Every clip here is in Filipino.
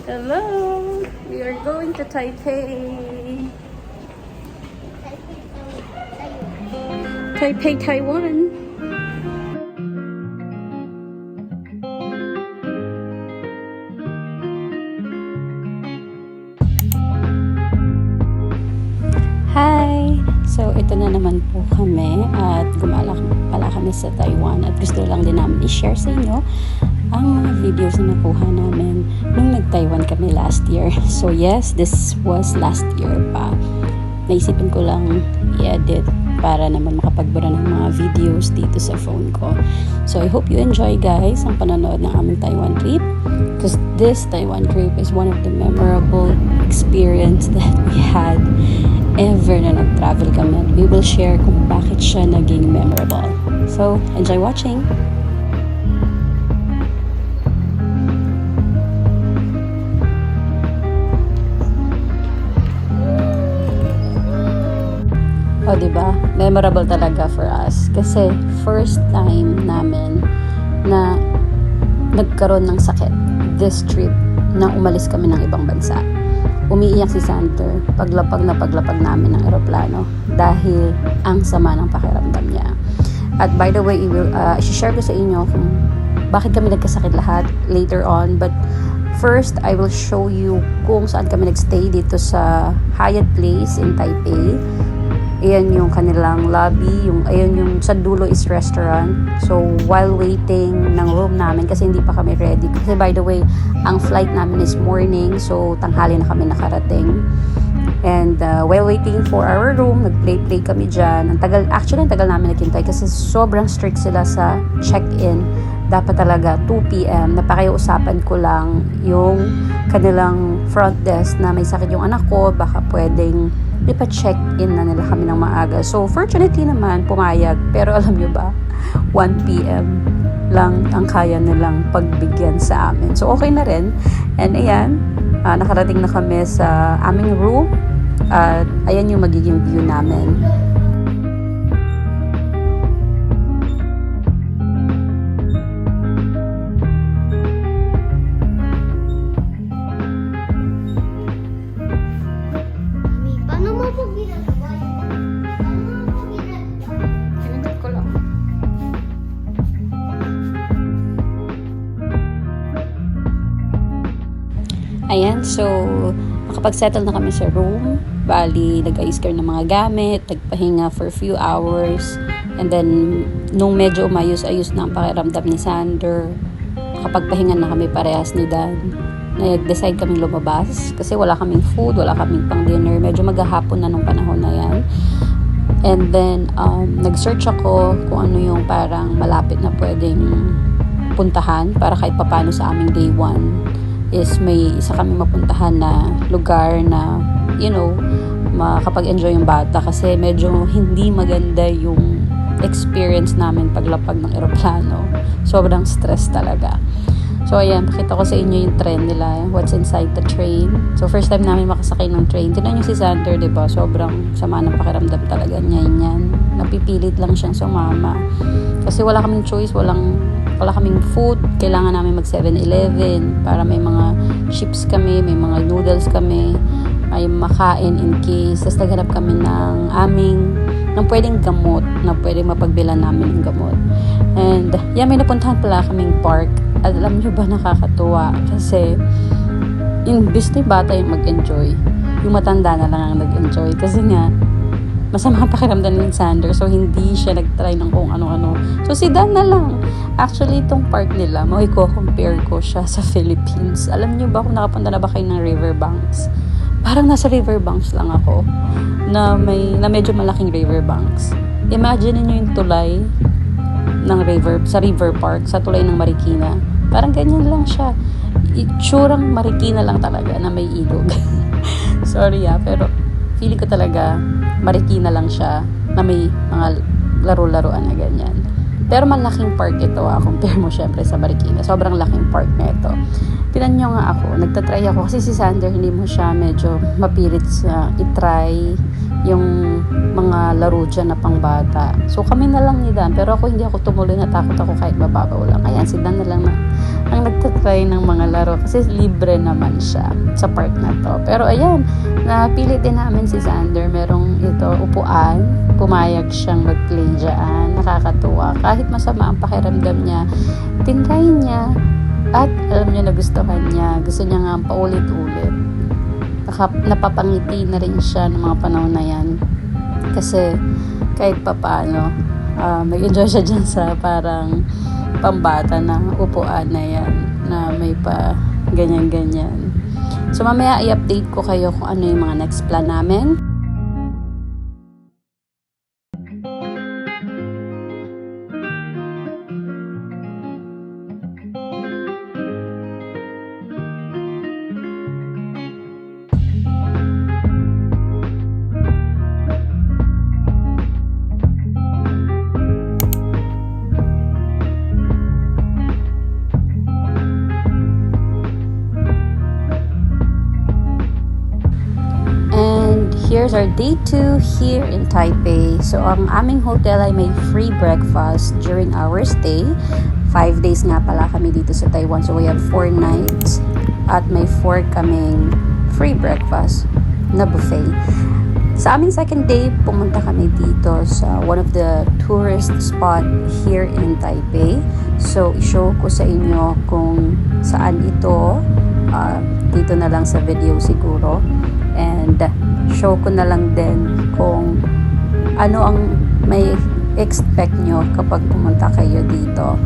Hello! We are going to Taipei. Taipei, Taiwan. Hi! So, ito na naman po kami at gumala pala kami sa Taiwan at gusto lang din namin i-share sa inyo ang mga videos na nakuha namin nung nag-Taiwan kami last year. So, yes, this was last year pa. Naisipin ko lang i-edit para naman makapagbura ng mga videos dito sa phone ko. So, I hope you enjoy guys ang panonood ng aming Taiwan trip because this Taiwan trip is one of the memorable experience that we had ever na nag-travel kami. We will share kung bakit siya naging memorable. So, enjoy watching! O, diba? Memorable talaga for us. Kasi, first time namin na nagkaroon ng sakit. This trip na umalis kami ng ibang bansa. Umiiyak si Sander paglapag namin ng eroplano dahil ang sama ng pakiramdam niya. At by the way, i-share ko sa inyo kung bakit kami nagkasakit lahat later on. But first, I will show you kung saan kami nagstay dito sa Hyatt Place in Taipei. Ayan yung kanilang lobby, ayan yung sa dulo is restaurant. So, while waiting ng room namin, kasi hindi pa kami ready. Kasi by the way, ang flight namin is morning, so tanghali na kami nakarating. And while waiting for our room, nag-play kami dyan. Ang tagal namin naghintay kasi sobrang strict sila sa check-in. Dapat talaga 2 p.m. Napakiusapan ko lang yung kanilang front desk na may sakit yung anak ko, baka pwedeng ipa-check-in na nila kami ng maaga. So, fortunately naman, pumayag. Pero alam nyo ba, 1 p.m. lang ang kaya nilang pagbigyan sa amin. So, okay na rin. And ayan, nakarating na kami sa aming room. At ayan yung magiging view namin. Ayan, so nakapag-settle na kami sa room. Bali, nag-ayos kami ng mga gamit, nagpahinga for a few hours. And then, nung medyo umayos-ayos na ang pakiramdam ni Sander, nakapagpahinga na kami parehas ni Dad. Nag-decide kaming lumabas kasi wala kaming food, wala kaming pang-dinner. Medyo maghahapon na nung panahon na yan. And then, nag-search ako kung ano yung parang malapit na pwedeng puntahan para kahit papano sa aming day 1 is may isa kami mapuntahan na lugar na, makapag-enjoy yung bata kasi medyo hindi maganda yung experience namin paglapag ng eroplano. Sobrang stress talaga. So, ayan, pakita ko sa inyo yung train nila, what's inside the train. So, first time namin makasakay ng train. Tinan nyo si Sander, diba? Sobrang sama ng pakiramdam talaga niya yan. Napipilit lang siyang sumama. Kasi wala kaming choice, wala kaming food. Kailangan namin mag 7-Eleven para may mga chips kami, may mga noodles kami, may makain in case. Tapos naghanap kami ng pwedeng gamot na pwedeng mapagbilan namin ng gamot. And yeah, may napuntahan pala kaming park. At alam nyo ba, nakakatuwa kasi imbis na bata yung mag-enjoy, yung matanda na lang ang nag-enjoy. Kasi nga, masama pakiramdam ni Sander, so hindi siya nag-try ng kung ano-ano. So si Dan na lang. Actually, itong park nila, compare ko siya sa Philippines. Alam niyo ba kung nakapunta na ba kayo ng Riverbanks? Parang nasa Riverbanks lang ako na medyo malaking Riverbanks. Imagine niyo yung tulay ng sa River Park, sa tulay ng Marikina. Parang ganyan lang siya. Itsurang Marikina lang talaga na may ilog. Sorry pero feeling ko talaga Marikina lang siya na may mga laro-laruan na ganyan. Pero malaking park ito compare mo syempre sa Marikina. Sobrang laking park na ito. Tinan nyo nga ako, nagtatry ako kasi si Sander hindi mo siya medyo mapilit sa itry yung mga laro dyan na pang bata. So kami na lang ni Dan, pero ako hindi ako tumuloy, natakot ako kahit mababaw lang. Ayan, si Dan na lang na ang nagtatry ng mga laro kasi libre naman siya sa park na to. Pero ayan, napili din namin si Xander. Merong ito, upuan. Pumayag siyang mag-play dyan. Nakakatuwa. Kahit masama ang pakiramdam niya, tinry niya at alam niya nagustuhan niya. Gusto niya nga paulit-ulit. Napapangiti na rin siya ng mga panahon na yan. Kasi kahit papaano, may enjoy siya dyan sa parang pambata na upuan na yan na may pa ganyan-ganyan. So mamaya i-update ko kayo kung ano yung mga next plan namin. Here's our day 2 here in Taipei. So, ang aming hotel ay may free breakfast during our stay. 5 days nga pala kami dito sa Taiwan. So, we have 4 nights at may 4 kaming free breakfast na buffet. Sa aming second day, pumunta kami dito sa one of the tourist spot here in Taipei. So, i-show ko sa inyo kung saan ito. Dito na lang sa video siguro. And show ko na lang din kung ano ang may expect nyo kapag pumunta kayo dito.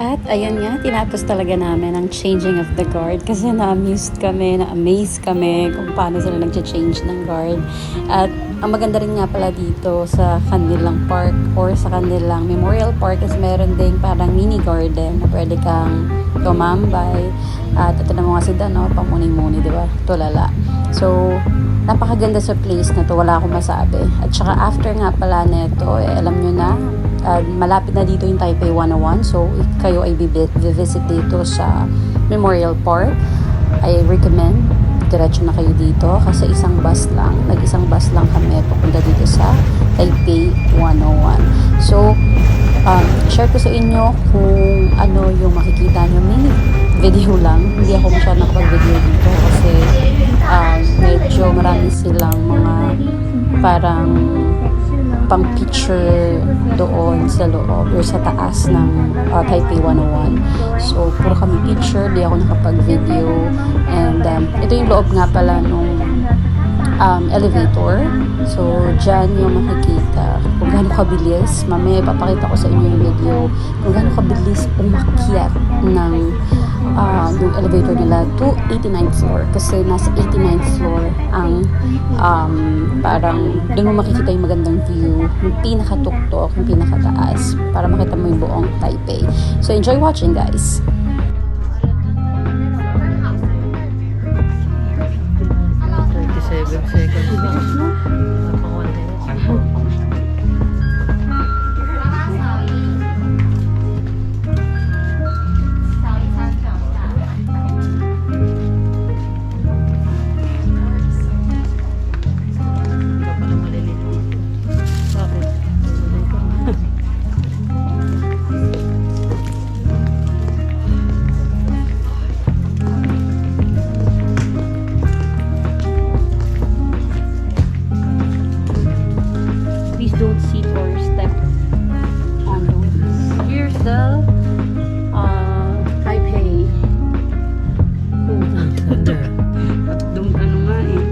At ayan nga, tinapos talaga namin ang changing of the guard kasi na-amused kami, na-amazed kami kung paano sila nag-change ng guard. At ang maganda rin nga pala dito sa kanilang park or sa kanilang memorial park is meron ding parang mini garden na pwede kang tumambay. At ito na mga si Dan, no? Pamuni-muni, di ba? Tulala. So, napakaganda sa place na to, wala akong masabi. At saka after nga pala nito, alam nyo na, malapit na dito yung Taipei 101. So, if kayo ay visit dito sa Memorial Park, I recommend diretso na kayo dito kasi isang bus lang kami papunta dito sa Taipei 101. So, share ko sa inyo kung ano yung makikita nyo. Mini video lang. Hindi ako masyadong nakapag-video dito kasi medyo marami silang mga parang pang picture doon sa loob or sa taas ng Taipei 101. So, puro kami picture, di ako nakapag-video. And ito yung loob nga pala nung elevator. So, dyan yung makikita kung gaano kabilis. Mamaya ipapakita ko sa inyo yung video kung gaano kabilis umakyat ng yung elevator nila to 89th floor. Kasi nasa 89th floor ang parang doon mo makikita yung magandang view, yung pinakatuktok, yung pinakataas para makita mo yung buong Taipei. So, enjoy watching, guys! 37 seconds lang. Pang 1 minute. Hindi ka pala malilate dito. Bakit? Please don't sit or step on those. Here's the Taipei. Doon ano nga eh.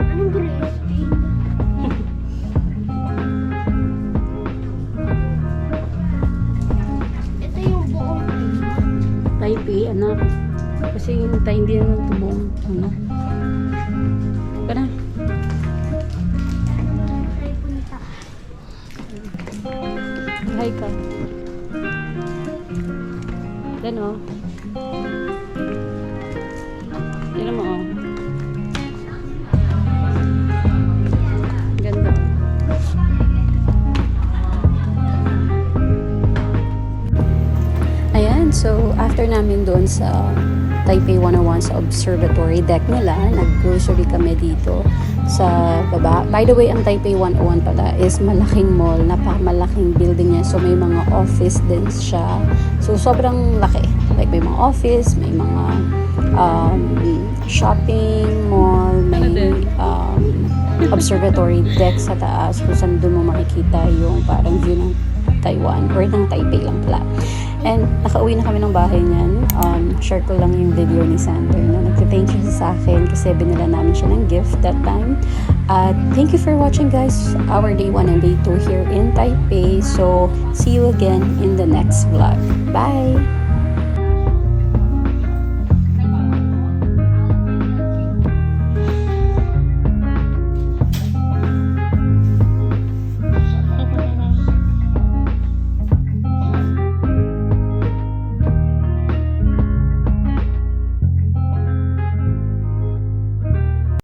Anong grade? Ito yung buong Taipei, anak. Kasi yung hindi naman tubong. Ano? Ka na. Try punta. Hi ka. Yan o. Yan mo o. Ganda. Ayan, so after namin doon sa Taipei 101 sa observatory deck nila, nag-grocery kami dito sa baba. By the way, ang Taipei 101 pala is malaking mall, napakamalaking building niya. So may mga office din siya. So sobrang laki. Like may mga office, may mga shopping mall, may observatory deck sa taas kung saan doon mo makikita yung parang view ng Taiwan or ng Taipei lang pala. And nakauwi na kami ng bahay niyan. Share ko lang yung video ni Sander na nag-thank you sa akin kasi binila namin siya ng gift that time. At thank you for watching, guys, our day 1 and day 2 here in Taipei. So see you again in the next vlog. Bye!